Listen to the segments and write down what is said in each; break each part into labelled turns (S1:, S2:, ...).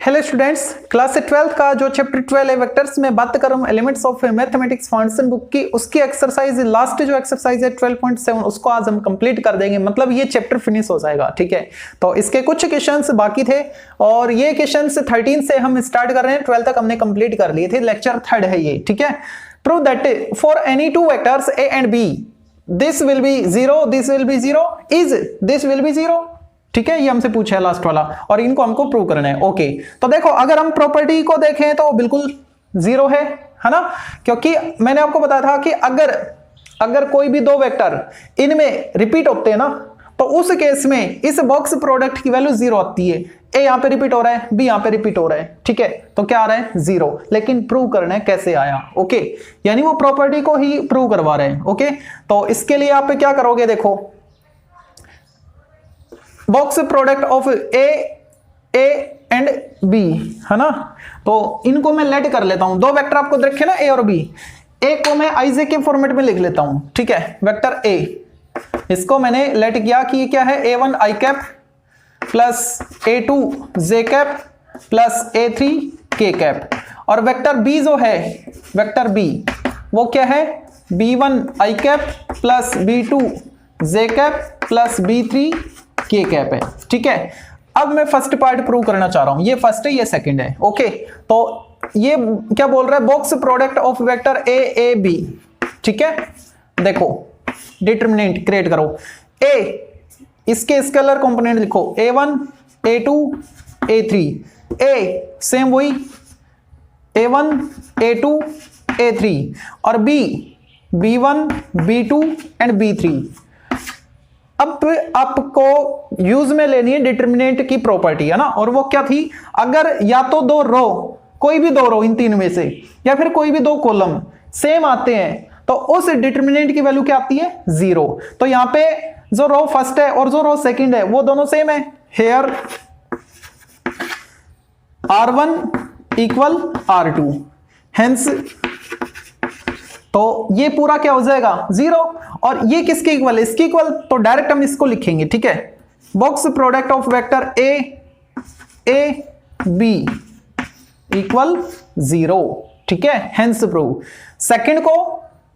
S1: Hello students, class 12 का जो chapter 12 है वेक्टर्स में बात कर रहा हूँ elements of mathematics foundation book की, उसकी एक्सरसाइज लास्ट जो एक्सरसाइज है 12.7 उसको आज हम कंप्लीट कर देंगे। मतलब ये चैप्टर फिनिश हो जाएगा, ठीक है। तो इसके कुछ क्वेश्चंस बाकी थे और ये क्वेश्चंस 13 से हम स्टार्ट कर रहे हैं, 12 तक हमने कंप्लीट कर लिए थे। लेक्चर 3 है ये, ठीक है। Prove that for any two vectors A and B this will be 0, this will be 0, is this will be 0, ठीक है। ये हमसे पूछा है लास्ट वाला और इनको हमको प्रूव करना है। ओके, तो देखो अगर हम प्रॉपर्टी को देखें तो बिल्कुल 0 है ना, क्योंकि मैंने आपको बताया था कि अगर कोई भी दो वेक्टर इनमें रिपीट होते हैं ना, तो उस केस में इस बॉक्स प्रोडक्ट की वैल्यू 0 आती है। ए यहां पे रिपीट हो रहा है, बी यहां पे रिपीट हो रहा है, ठीक है, तो क्या आ रहा है 0। लेकिन प्रूव करना है कैसे आया, ओके, यानी वो प्रॉपर्टी को ही प्रूव करवा रहे हैं। ओके, तो इसके लिए आप क्या करोगे, देखो box product of A and B है ना, तो इनको मैं लेट कर लेता हूं। दो वेक्टर आपको देखे ना, ए और बी, ए को मैं आईजे के फॉर्मेट में लिख लेता हूं, ठीक है। वेक्टर ए, इसको मैंने लेट किया कि क्या है, a1 आई कैप प्लस a2 जे कैप प्लस a3 के कैप। और वेक्टर बी जो है, वेक्टर बी वो क्या है, b1 आई कैप प्लस b2 जे कैप प्लस b3 के कैप है, ठीक है। अब मैं फर्स्ट पार्ट प्रूव करना चाह रहा हूं, ये फर्स्ट है ये सेकंड है। ओके, तो ये क्या बोल रहा है, box product of vector A B, ठीक है। देखो डिटरमिनेंट क्रिएट करो, ए इसके स्केलर कंपोनेंट लिखो, a1 a2 a3, ए सेम वही a1 a2 a3 और B b1 b2 and b3। अब आपको यूज में लेनी है डिटरमिनेंट की प्रॉपर्टी, है ना, और वो क्या थी, अगर या तो दो रो, कोई भी दो रो इन तीन में से, या फिर कोई भी दो कॉलम सेम आते हैं, तो उस डिटरमिनेंट की वैल्यू क्या आती है 0। तो यहां पे जो रो फर्स्ट है और जो रो सेकंड है वो दोनों सेम है। Hair R1 equal R2, hence तो ये पूरा क्या हो जाएगा 0। और ये किसके इक्वल है, इसके इक्वल, तो डायरेक्ट हम इसको लिखेंगे, ठीक है। Box product of vector A B equal 0, ठीक है, हेंस प्रूव।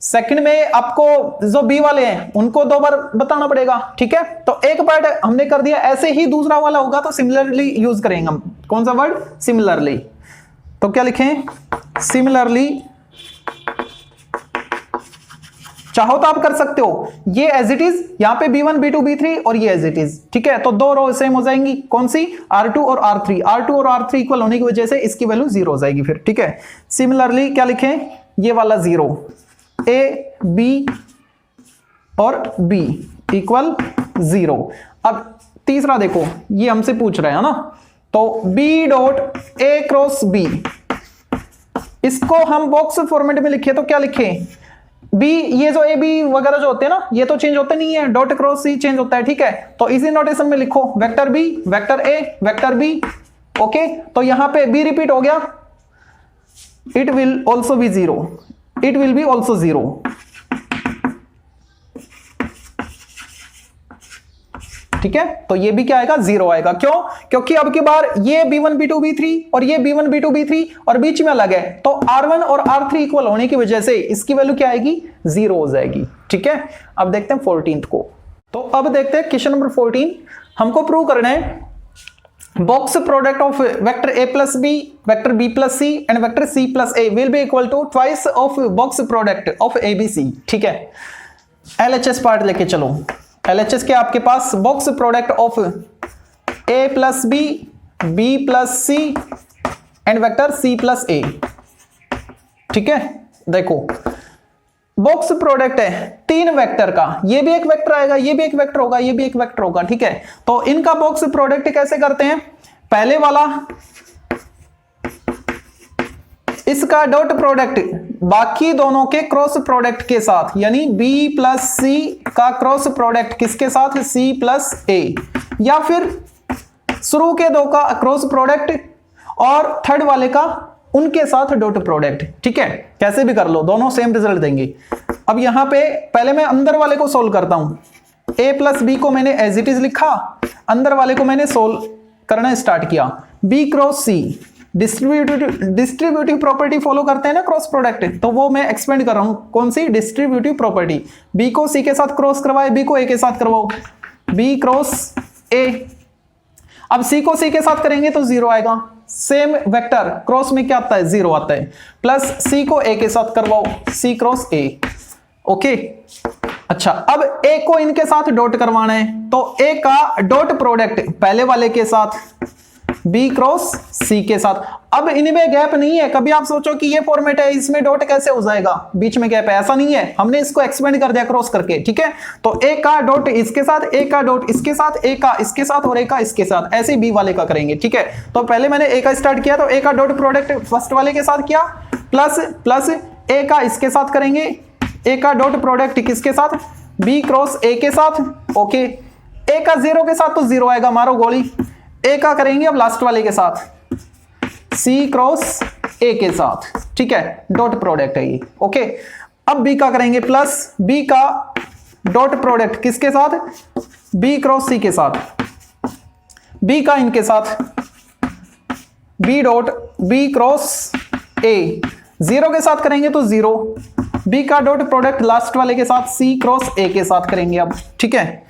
S1: सेकंड में आपको जो बी वाले हैं उनको 2 बार बताना पड़ेगा, ठीक है। तो एक पार्ट हमने कर दिया, ऐसे ही दूसरा वाला होगा तो सिमिलरली यूज करेंगे हम। कौन सा वर्ड, सिमिलरली। तो क्या लिखें, सिमिलरली, चाहो तो आप कर सकते हो ये एज इट इज, यहां पे b1 b2 b3 और ये एज इट इज, ठीक है। तो 2 रो सेम हो जाएंगी, कौन सी, R2 और R3 और R3 इक्वल होने की वजह से इसकी वैल्यू 0 हो जाएगी फिर, ठीक है। सिमिलरली क्या लिखें, ये वाला 0, ए बी और b इक्वल 0। अब तीसरा देखो, ये हमसे पूछ रहे हैं ना, तो b dot a cross b, इसको हम बॉक्स फॉर्मेट में लिखे तो क्या लिखें, बी, ये जो ए बी वगैरह जो होते हैं ना, ये तो चेंज होते नहीं है, डॉट क्रॉस सी चेंज होता है, ठीक है। तो इसी नोटेशन में लिखो, vector B, vector A, vector B. Okay, तो यहां पे बी रिपीट हो गया, it will also be 0, it will be also 0, ठीक है। तो ये भी क्या आएगा, 0 आएगा। क्यों, क्योंकि अब की बार ये b1 b2 b3 और ये b1 b2 b3 और बीच में अलग है, तो R1 और R3 इक्वल होने की वजह से इसकी वैल्यू क्या आएगी, 0 हो जाएगी, ठीक है। अब देखते हैं 14th को। तो अब देखते हैं क्वेश्चन नंबर 14, हमको प्रूव करना है box product of vector a plus B, vector b plus C and vector c plus a will be equal to twice of box product of abc, ठीक है। LHS पार्ट लेके चलो। LHS के आपके पास box product of a plus B, b plus C and vector c plus a, ठीक है। देखो बॉक्स प्रोडक्ट है 3 वेक्टर का, ये भी एक वेक्टर आएगा, ये भी एक वेक्टर होगा, ये भी एक वेक्टर होगा, ठीक है। तो इनका बॉक्स प्रोडक्ट कैसे करते हैं, पहले वाला इसका डॉट प्रोडक्ट बाकी दोनों के क्रॉस प्रोडक्ट के साथ, यानी B प्लस C का क्रॉस प्रोडक्ट किसके साथ, C प्लस A, या फिर शुरू के दो का क्रॉस प्रोडक्ट और थर्ड वाले का उनके साथ डॉट प्रोडक्ट। ठीक है, कैसे भी कर लो, दोनों सेम रिजल्ट देंगे। अब यहां पे पहले मैं अंदर वाले को सोल्व करता हूं। A प्लस B को मैंने एज इट इज लिखा, अंदर वाले को मैंने सोल्व करना स्टार्ट किया। B cross C distributive property follow करते हैं ना क्रॉस प्रोडक्ट, तो वो मैं एक्सपेंड कर रहा हूं। कौन सी डिस्ट्रीब्यूटिव प्रॉपर्टी, B को C के साथ क्रॉस करवाए, B को A के साथ करवाओ, B क्रॉस A। अब C को C के साथ करेंगे तो 0 आएगा, सेम वेक्टर क्रॉस में क्या आता है, 0 आता है, प्लस C को A के साथ करवाओ, C क्रॉस A। ओके, अच्छा अब A को इनके साथ डॉट करवाना है, तो A का डॉट प्रोडक्ट पहले वाले के साथ B क्रॉस C के साथ। अब इनमें गैप नहीं है, कभी आप सोचो कि ये फॉर्मेट है, इसमें डॉट कैसे हो जाएगा, बीच में गैप है, ऐसा नहीं है, हमने इसको एक्सपेंड कर दिया क्रॉस करके। ठीक है, तो A का डॉट इसके साथ, A का डॉट इसके साथ, A का इसके साथ और A का इसके साथ, ऐसे B वाले का करेंगे। ठीक है, तो पहले मैंने A का स्टार्ट किया, तो A का डॉट प्रोडक्ट फर्स्ट वाले के साथ किया, प्लस प्लस A का इसके साथ करेंगे, A का डॉट प्रोडक्ट किसके साथ, B क्रॉस A के साथ। ओके, A का 0 के साथ तो 0 आएगा, मारो गोली। A का करेंगे अब लास्ट वाले के साथ, C क्रॉस A के साथ। ठीक है, डॉट प्रोडक्ट है ये। ओके, अब B का करेंगे प्लस B का डॉट प्रोडक्ट किसके साथ, B क्रॉस C के साथ, B का इनके साथ, B dot B cross A, 0 के साथ करेंगे तो 0, B का डॉट प्रोडक्ट लास्ट वाले के साथ C क्रॉस A के साथ करेंगे अब। ठीक है,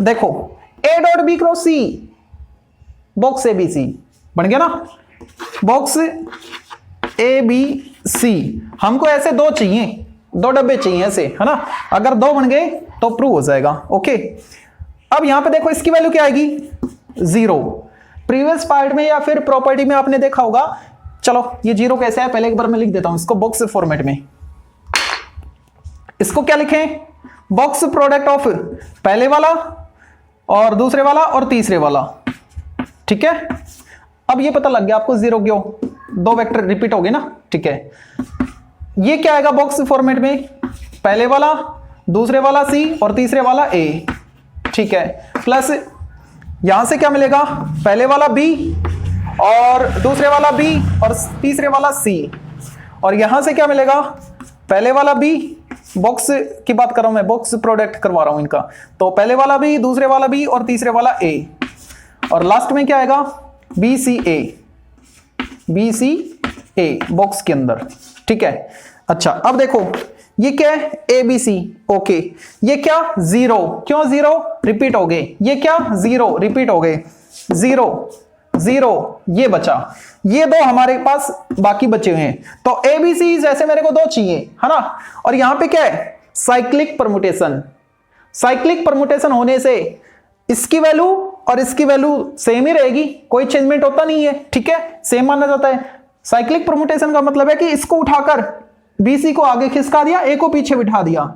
S1: देखो A dot B cross C, box ABC बन गया ना, बॉक्स ABC। हमको ऐसे दो चाहिए, दो डब्बे चाहिए ऐसे, है ना, अगर दो बन गए तो प्रूव हो जाएगा। ओके, अब यहां पे देखो इसकी वैल्यू क्या आएगी, 0। प्रीवियस पार्ट में या फिर प्रॉपर्टी में आपने देखा होगा, चलो ये 0 कैसे है पहले एक बार मैं लिख देता हूं इसको बॉक्स फॉर्मेट में। इसको क्या लिखें, बॉक्स प्रोडक्ट ऑफ पहले वाला और दूसरे वाला और तीसरे वाला। ठीक है, अब ये पता लग गया आपको 0 क्यों, दो वेक्टर रिपीट हो गए ना। ठीक है, ये क्या आएगा बॉक्स फॉर्मेट में, पहले वाला, दूसरे वाला C और तीसरे वाला A। ठीक है, प्लस यहां से क्या मिलेगा, पहले वाला B और दूसरे वाला B और तीसरे वाला C, और यहां से क्या मिलेगा, पहले वाला B, बॉक्स की बात कर रहा हूं मैं, बॉक्स प्रोडक्ट करवा रहा हूं इनका, तो पहले वाला B, दूसरे वाला B और तीसरे वाला A, और लास्ट में क्या आएगा, BCA, BCA बॉक्स के अंदर। ठीक है, अच्छा अब देखो ये क्या है, ABC। ओके, ये क्या 0, क्यों 0 रिपीट हो गए, ये क्या 0 रिपीट हो गए, 0 0 ये बचा, ये दो हमारे पास बाकी बचे हुए हैं। तो ABC जैसे मेरे को दो चाहिए, है ना, और यहां पे क्या है, साइक्लिक परमुटेशन। साइक्लिक परमुटेशन होने से इसकी वैल्यू और इसकी वैल्यू सेम ही रहेगी, कोई चेंजमेंट होता नहीं है। ठीक है, सेम माना जाता है। साइक्लिक परमुटेशन का मतलब है कि इसको उठाकर BC को आगे खिसका दिया, A को पीछे बिठा दिया।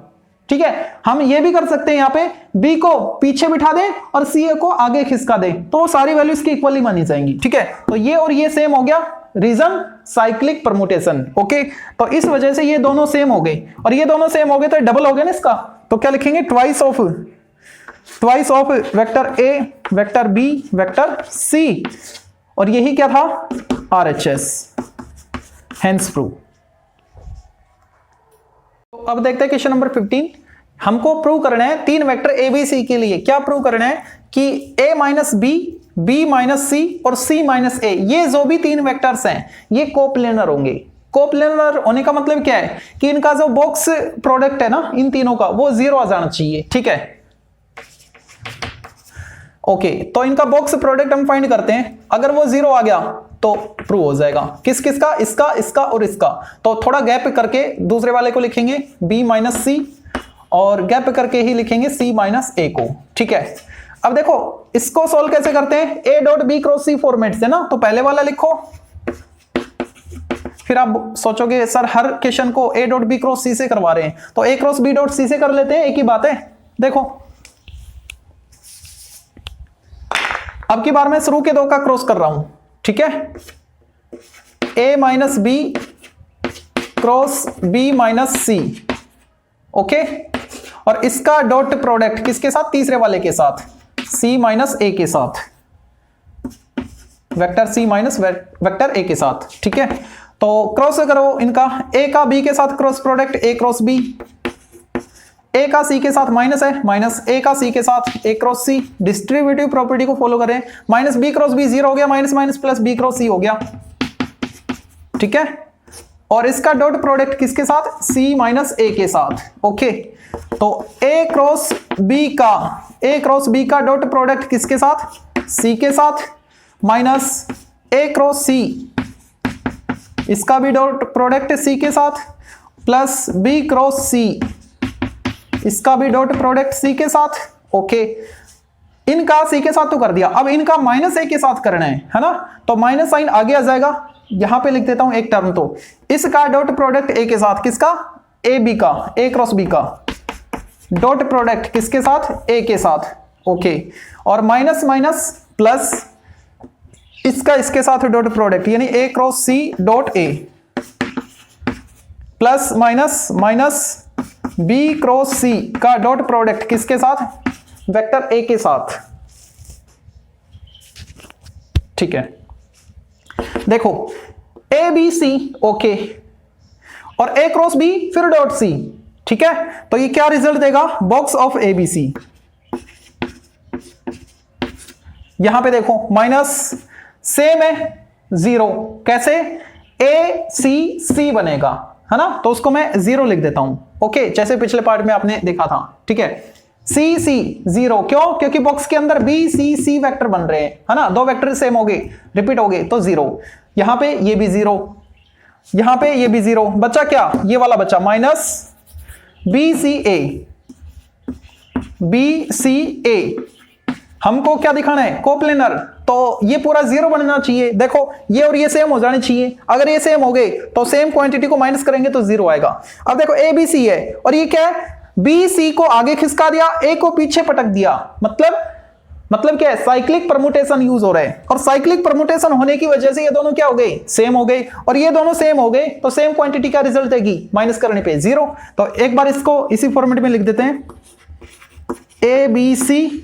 S1: ठीक है, हम ये भी कर सकते हैं, यहाँ पे B को पीछे बिठा दे और CA को आगे खिसका दे, तो सारी वैल्यू इसकी इक्वली मानी जाएंगी। ठीक है, तो ये और ये सेम हो गया, रीजन साइक्लिक परमुटेशन। ओके, तो इस वजह से ये दोनों सेम हो गए, और ये दोनों सेम हो गए तो डबल हो गया ना इसका, तो क्या लिखेंगे, twice of vector A, vector B, vector C, और यही क्या था, RHS, हेंस प्रूव। तो अब देखते हैं क्वेश्चन नंबर 15। हमको प्रूव करना है तीन वेक्टर ABC के लिए, क्या प्रूव करना है कि A minus B, B minus C और C माइनस A, ये जो भी तीन वेक्टर्स हैं ये कोप्लेनर होंगे। कोप्लेनर होने का मतलब क्या है कि इनका जो बॉक्स प्रोडक्ट है ना इन तीनों का, वो 0 आ जाना चाहिए। ठीक है, ओके, तो इनका बॉक्स प्रोडक्ट हम फाइंड करते हैं, अगर वो 0 आ गया तो प्रूव हो जाएगा। किस किस का, इसका, इसका और इसका। तो थोड़ा गैप करके दूसरे वाले को लिखेंगे B माइनस C, और गैप करके ही लिखेंगे C माइनस A को। ठीक है, अब देखो इसको सोल्व कैसे करते हैं, A dot B cross C format से ना, तो पहले वाला लिखो, फिर आप सोचोगे सर हर क्वेश्चन को A dot B cross C से करवा रहे हैं, तो A cross B dot C से कर लेते हैं, एक ही बात है। देखो अब की बार मैं शुरू के दो का क्रॉस कर रहा हूं। ठीक है, A minus B cross B minus C, okay. और इसका डॉट प्रोडक्ट किसके साथ, तीसरे वाले के साथ, सी माइनस ए के साथ, vector C minus vector A के साथ, ठीक है। तो क्रॉस करो इनका, ए का बी के साथ cross product A cross B, A का सी के साथ माइनस है, माइनस ए का सी के साथ A cross C. Distributive property को फॉलो करें, माइनस बी क्रॉस बी 0 हो गया, minus minus plus B cross C हो गया, ठीक है। और इसका डॉट प्रोडक्ट किसके साथ, सी माइनस ए के साथ, ओके। तो ए क्रॉस बी का डॉट प्रोडक्ट किसके साथ, सी के साथ, माइनस ए क्रॉस सी, इसका भी डॉट प्रोडक्ट सी के साथ, प्लस बी क्रॉस सी, इसका भी डॉट प्रोडक्ट सी के साथ, ओके। इनका सी के साथ तो कर दिया, अब इनका माइनस ए के साथ करना है ना, तो माइनस साइन आगे आ जाएगा, यहां पे लिख देता हूं एक टर्म। तो इसका डॉट प्रोडक्ट ए के साथ, किसका, ए बी का, ए क्रॉस बी का डॉट प्रोडक्ट किसके साथ, ए के साथ, ओके। और माइनस माइनस प्लस इसका इसके साथ डॉट प्रोडक्ट, यानी A cross C dot A, plus minus minus B cross C का डॉट प्रोडक्ट किसके साथ, वेक्टर ए के साथ, ठीक है। देखो ए बी सी, ओके, और ए क्रॉस बी फिर डॉट सी, ठीक है। तो ये क्या रिजल्ट देगा, box of A B C. यहां पे देखो माइनस सेम है 0, कैसे, ए सी सी बनेगा, है ना, तो उसको मैं 0 लिख देता हूं, ओके, जैसे पिछले पार्ट में आपने देखा था, ठीक है। सी सी 0, क्यों, क्योंकि बॉक्स के अंदर बी सी सी वेक्टर बन रहे हैं, है ना, दो वेक्टर सेम हो गए, रिपीट हो गए, तो 0। यहां पे ये भी 0, यहां पे ये भी 0, बचा क्या, ये वाला बचा, माइनस बी सी ए, हमको क्या दिखाना है, कोप्लेनर, तो ये पूरा 0 बनना चाहिए। देखो ये और ये सेम हो जाने चाहिए, अगर ये सेम हो गए तो सेम क्वांटिटी को माइनस करेंगे तो 0 आएगा। अब देखो ए बी सी है, और ये क्या है, बी सी को आगे खिसका दिया, ए को पीछे पटक दिया, मतलब क्या है, साइक्लिक परमुटेशन यूज हो रहा है, और साइक्लिक परमुटेशन होने की वजह से ये दोनों क्या हो गए, सेम हो गए, और ये दोनों सेम हो गए, तो सेम क्वांटिटी का रिजल्ट देगी माइनस करने पे 0। तो एक बार इसको इसी फॉर्मेट में लिख देते हैं, ए बी सी,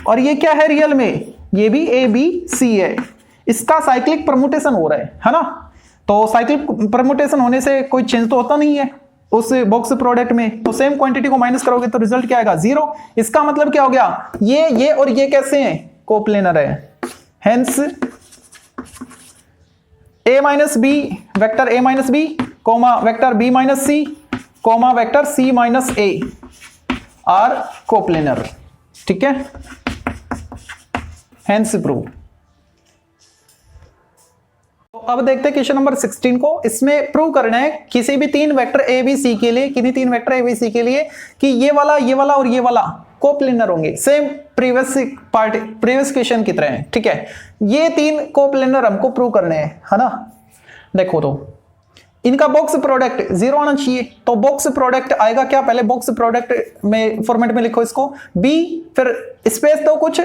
S1: और ये क्या है रियल में, ये भी ए बी सी है, इसका साइक्लिक परमुटेशन हो रहा है ना। तो साइक्लिक परमुटेशन होने से कोई चेंज तो होता नहीं है उस बॉक्स प्रोडक्ट में, तो सेम क्वांटिटी को माइनस करोगे तो रिजल्ट क्या आएगा, 0। इसका मतलब क्या हो गया, ये और ये कैसे हैं, कोप्लेनर है, hence A minus B, vector A minus B, comma vector B minus C, comma vector C minus A are coplanar, ठीक है, हेंस प्रूव। अब देखते हैं क्वेश्चन नंबर 16 को। इसमें प्रूव करना है किसी भी 3 वेक्टर ए बी सी के लिए, किन्हीं 3 वेक्टर ए बी सी के लिए कि ये वाला और ये वाला कोप्लेनर होंगे, सेम प्रीवियस क्वेश्चन की तरह है, ठीक है। ये 3 कोप्लेनर हमको प्रूव करने हैं, है ना। देखो तो इनका बॉक्स प्रोडक्ट 0 आना चाहिए, तो बॉक्स प्रोडक्ट आएगा क्या, पहले बॉक्स प्रोडक्ट में फॉर्मेट में लिखो इसको, बी फिर स्पेस दो कुछ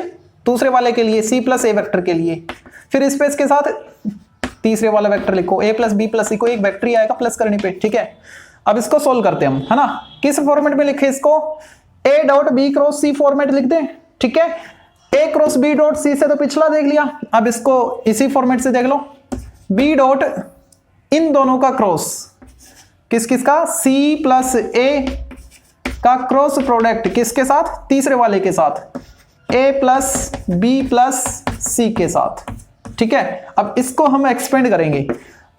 S1: दूसरे वाले के लिए, सी प्लस ए वेक्टर के लिए, फिर स्पेस के साथ तीसरे वाला वेक्टर लिखो, ए प्लस बी प्लस सी को एक वेक्टर ही आएगा प्लस करने पे, ठीक है। अब इसको सोल्व करते हैं हम, है ना। किस फॉर्मेट में लिखे इसको, A dot B cross C format लिख दें, ठीक है। A cross B dot C से तो पिछला देख लिया, अब इसको इसी फॉर्मेट से देख लो, बी डॉट इन दोनों का क्रॉस, किसका, सी प्लस ए का क्रॉस प्रोडक्ट किसके साथ, तीसरे वाले के साथ, ए प्लस बी प्लस सी के साथ, ठीक है। अब इसको हम एक्सपेंड करेंगे,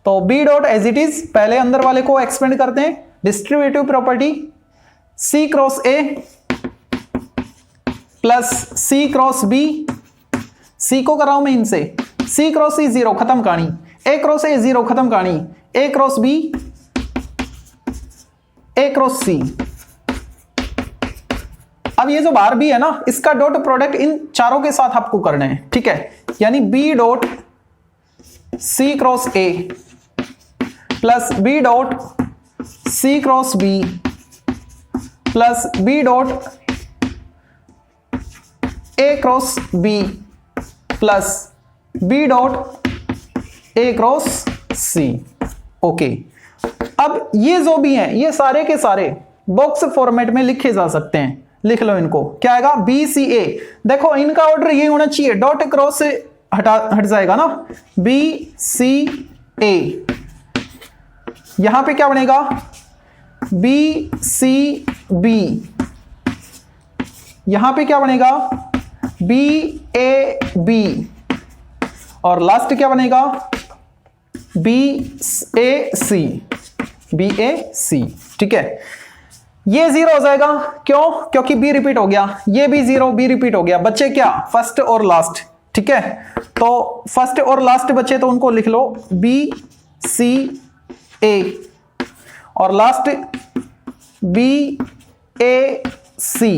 S1: तो B dot as it is, पहले अंदर वाले को एक्सपेंड करते हैं, distributive property, C cross A plus C cross B, C को कराऊं मैं इनसे, सी क्रॉस सी 0 खत्म कहानी, ए क्रॉस ए 0 खत्म कहानी, ए क्रॉस बी, ए क्रॉस सी। अब ये जो बार बी है ना, इसका डॉट प्रोडक्ट इन चारों के साथ आपको करना है, ठीक है। यानी B dot C cross A plus B dot C cross B plus B dot A cross B plus B dot A cross C, okay. अब ये जो भी हैं ये सारे के सारे बॉक्स फॉर्मेट में लिखे जा सकते हैं, लिख लो इनको। क्या आएगा? बी सी ए। देखो इनका ऑर्डर ये होना चाहिए, डॉट क्रॉस से हट जाएगा ना, बी सी ए। यहां पे क्या बनेगा? B C B. यहां पे क्या बनेगा? B A B. और लास्ट क्या बनेगा? B A C. B A C. ठीक है, ये 0 हो जाएगा। क्यों? क्योंकि बी रिपीट हो गया, ये भी 0, बी रिपीट हो गया। बच्चे क्या? फर्स्ट और लास्ट। ठीक है, तो फर्स्ट और लास्ट बच्चे तो उनको लिख लो बी सी ए और लास्ट बी ए सी।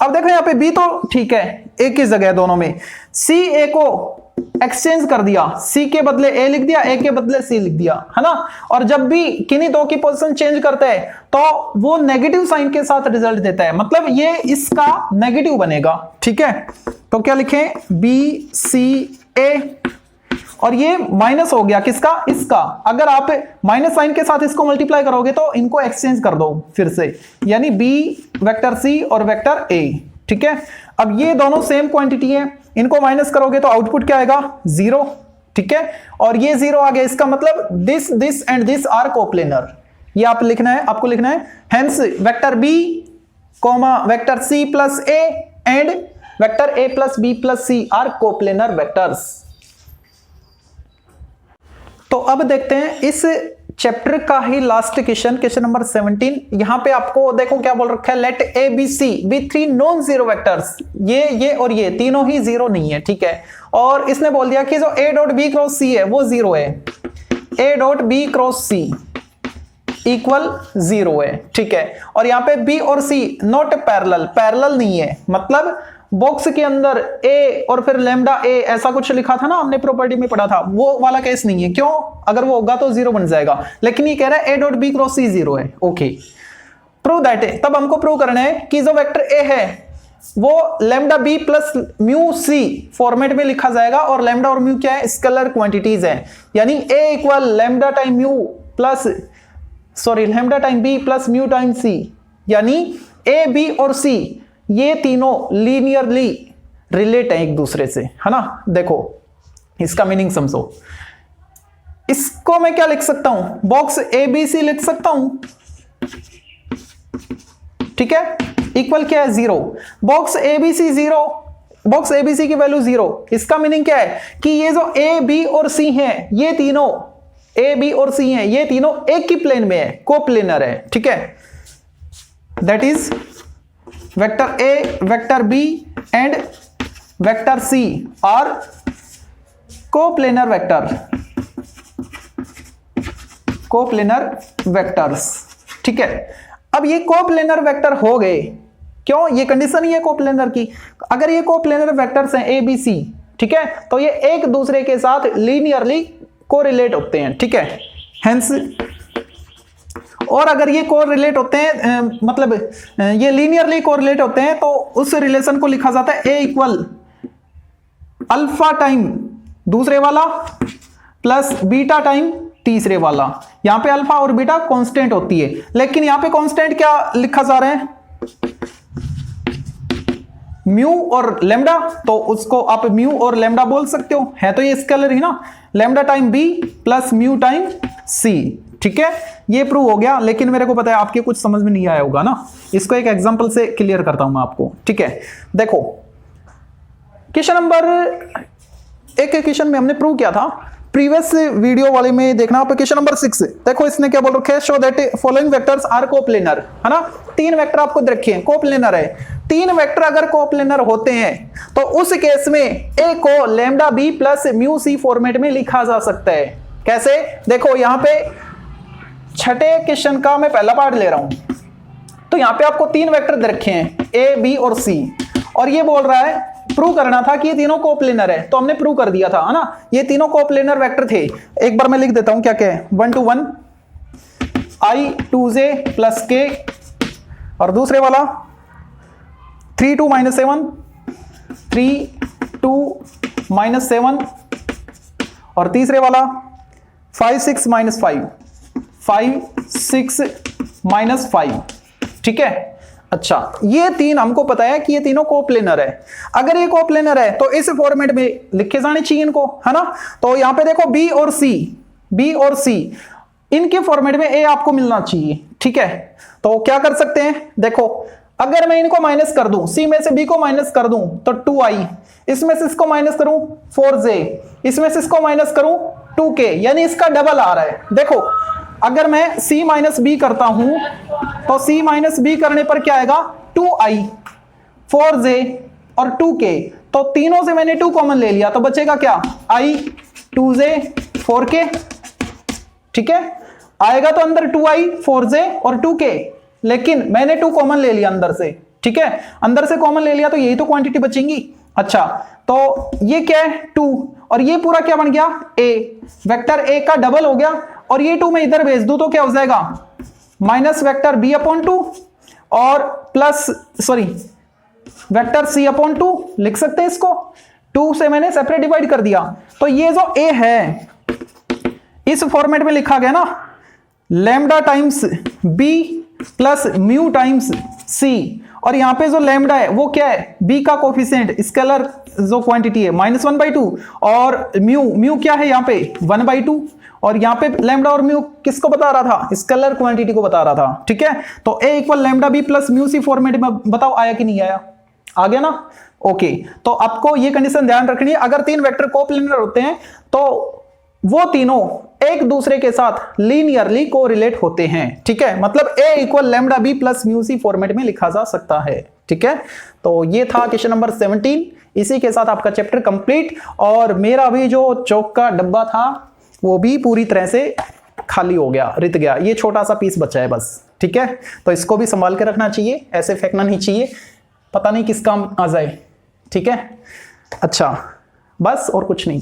S1: अब देखो यहां पे बी तो ठीक है, एक ही जगह है दोनों में। सी ए को एक्सचेंज कर दिया, सी के बदले ए लिख दिया, ए के बदले सी लिख दिया, है ना। और जब भी किन्हीं दो की पोजीशन चेंज करते हैं तो वो नेगेटिव साइन के साथ रिजल्ट देता है, मतलब ये इसका नेगेटिव बनेगा। ठीक है, तो क्या लिखें? बी सी ए। और ये माइनस हो गया किसका? इसका। अगर आप माइनस साइन के साथ इसको मल्टीप्लाई करोगे तो इनको एक्सचेंज कर दो फिर से, यानी बी वेक्टर सी और वेक्टर ए। ठीक है, अब ये दोनों सेम क्वांटिटी है, इनको माइनस करोगे तो आउटपुट क्या आएगा? 0। ठीक है, और ये 0 आ गया, इसका मतलब this and this are coplanar. ये आप लिखना है, आपको लिखना है। Hence vector B comma vector C plus A and vector A plus B plus C are coplanar vectors. तो अब देखते हैं इस चैप्टर का ही लास्ट क्वेश्चन, क्वेश्चन नंबर 17। यहां पे आपको देखो क्या बोल रखा है, let A B C be 3 non zero vectors. ये और ये तीनों ही जीरो नहीं है। ठीक है, और इसने बोल दिया कि जो A dot B cross C है वो 0 है, A dot B cross C equal 0 है। ठीक है, और यहां पे बी और सी नॉट पैरेलल, पैरेलल नहीं है, मतलब बॉक्स के अंदर ए और फिर लैम्डा ए ऐसा कुछ लिखा था ना, हमने प्रॉपर्टी में पढ़ा था, वो वाला केस नहीं है। क्यों? अगर वो होगा तो 0 बन जाएगा, लेकिन ये कह रहा है ए डॉट बी क्रॉस सी 0 है। Okay, prove that. तब हमको प्रूव करना है कि जो वेक्टर ए है वो lambda B plus mu C format में लिखा जाएगा, और लैम्डा और म्यू क्या है? स्केलर क्वांटिटीज है, यानी A equal lambda time mu plus lambda time B plus mu time C, यानी ए बी और सी ये तीनों लीनियरली रिलेट है एक दूसरे से, है ना। देखो इसका मीनिंग समझो, इसको मैं क्या लिख सकता हूं? बॉक्स ए बी सी लिख सकता हूं। ठीक है, इक्वल क्या है? 0। Box A B C 0, box A B C की वैल्यू 0। इसका मीनिंग क्या है कि ये जो ए बी और सी हैं, ये तीनों ए बी और सी हैं, ये तीनों एक ही प्लेन में है, कोप्लेनर है। ठीक है, that is vector A, vector B and vector C are coplanar vector, coplanar vectors. ठीक है, अब ये कोप्लेनर वेक्टर हो गए। क्यों? ये कंडीशन ही है कोप्लेनर की। अगर ये कोप्लेनर वेक्टर्स हैं ए बी सी, ठीक है, तो ये एक दूसरे के साथ लीनियरली कोरिलेट होते हैं। ठीक है, हेंस, और अगर ये कोरिलेट होते हैं मतलब ये लीनियरली कोरिलेट होते हैं, तो उस रिलेशन को लिखा जाता है ए इक्वल अल्फा टाइम दूसरे वाला प्लस बीटा टाइम तीसरे वाला। यहां पे अल्फा और बीटा कांस्टेंट होती है, लेकिन यहां पे कांस्टेंट क्या लिखा जा रहा है? म्यू और लैम्डा, तो उसको आप म्यू और लैम्डा बोल सकते हो, है तो ये स्केलर ही ना। Lambda time B plus mu time C. ठीक है, ये प्रूव हो गया, लेकिन मेरे को पता है आपके कुछ समझ में नहीं आया होगा ना, इसको एक एग्जांपल से क्लियर करता हूं मैं आपको। ठीक है, देखो क्वेश्चन नंबर एक क्वेश्चन में हमने प्रूव किया था, प्रीवियस वीडियो वाले में देखना आप। क्वेश्चन नंबर 6 देखो, इसने क्या बोल रखा है? Show that following vectors are coplanar, है ना। 3 वेक्टर आपको दे रखे हैं, कोप्लेनर है। 3 वेक्टर अगर कोप्लेनर होते हैं तो उस केस में ए को lambda B plus mu C format में लिखा जा सकता है। कैसे? देखो यहां पे छठे क्वेश्चन का मैं पहला पार्ट ले रहा हूं, तो यहां पे आपको 3 वेक्टर दे रखे हैं ए बी और सी, और ये बोल रहा है प्रूव करना था कि ये तीनों कोप्लेनर है, तो हमने प्रूव कर दिया था, है ना। ये तीनों कोप्लेनर वेक्टर थे। एक बार मैं लिख देता हूं क्या क्या है। 1 to 1 i 2j plus k, और दूसरे वाला 3 2 - 7 3 2 - 7, और तीसरे वाला 5 6 - 5 5 6 -5, ठीक है। अच्छा, ये तीन हमको पता है कि ये तीनों कोप्लेनर है। अगर ये कोप्लेनर है तो इस फॉर्मेट में लिखे जाने चाहिए इनको, है ना। तो यहां पे देखो बी और सी इनके फॉर्मेट में ए आपको मिलना चाहिए, ठीक है। तो क्या कर सकते हैं, देखो अगर मैं इनको माइनस कर दूं, सी में से बी को माइनस कर दूं तो 2i, इसमें से इसको माइनस करूं 4j, इसमें से इसको माइनस करूं 2k, यानी इसका डबल आ रहा है। देखो अगर मैं c माइनस बी करता हूं तो c माइनस बी करने पर क्या आएगा, 2i 4j और 2k, तो तीनों से मैंने 2 कॉमन ले लिया तो बचेगा क्या, i 2j 4k, ठीक है। आएगा तो अंदर 2i 4j और 2k, लेकिन मैंने 2 कॉमन ले लिया अंदर से, ठीक है। अंदर से कॉमन ले लिया तो यही तो क्वांटिटी बचेंगी। अच्छा, तो ये क्या है 2 और ये पूरा क्या बन गया a, वेक्टर a का डबल हो गया, और ये 2 मैं इधर भेज दूं तो क्या हो जाएगा, माइनस वेक्टर b/2 और प्लस वेक्टर c/2 लिख सकते हैं इसको। 2 से मैंने सेपरेट डिवाइड कर दिया, तो ये जो a है इस फॉर्मेट में लिखा गया ना, lambda times b plus mu times c, और यहां पे जो लैम्डा है वो क्या है, b का कोफिशिएंट स्केलर जो क्वांटिटी है -1/2, और म्यू क्या है यहाँ पे 1/2, और यहाँ पे लैम्डा और म्यू किसको बता रहा था, स्केलर क्वांटिटी को बता रहा था, ठीक है। तो a equal lambda b plus mu c format में बताओ आया कि नहीं आया, आ गया ना। ओके, तो आपको ये कंडीशन ध्यान रखनी है, अगर तीन वेक्टर कोप्लेनर होते हैं तो वो तीनों एक दूसरे के साथ लीनियरली कोरिलेट होते हैं, ठीक है। मतलब a equal lambda b plus mu c format में लिखा जा सकता है, ठीक है। तो ये था क्वेश्चन नंबर 17। इसी के साथ आपका चैप्टर कंप्लीट, और मेरा भी जो चौक का डब्बा था वो भी पूरी तरह से खाली हो गया, रित गया, ये छोटा सा पीस बचा है बस, ठीक है। तो इसको भी संभाल के रखना चाहिए, ऐसे फेंकना नहीं चाहिए, पता नहीं किस काम आ जाए, ठीक है। अच्छा, बस और कुछ नहीं।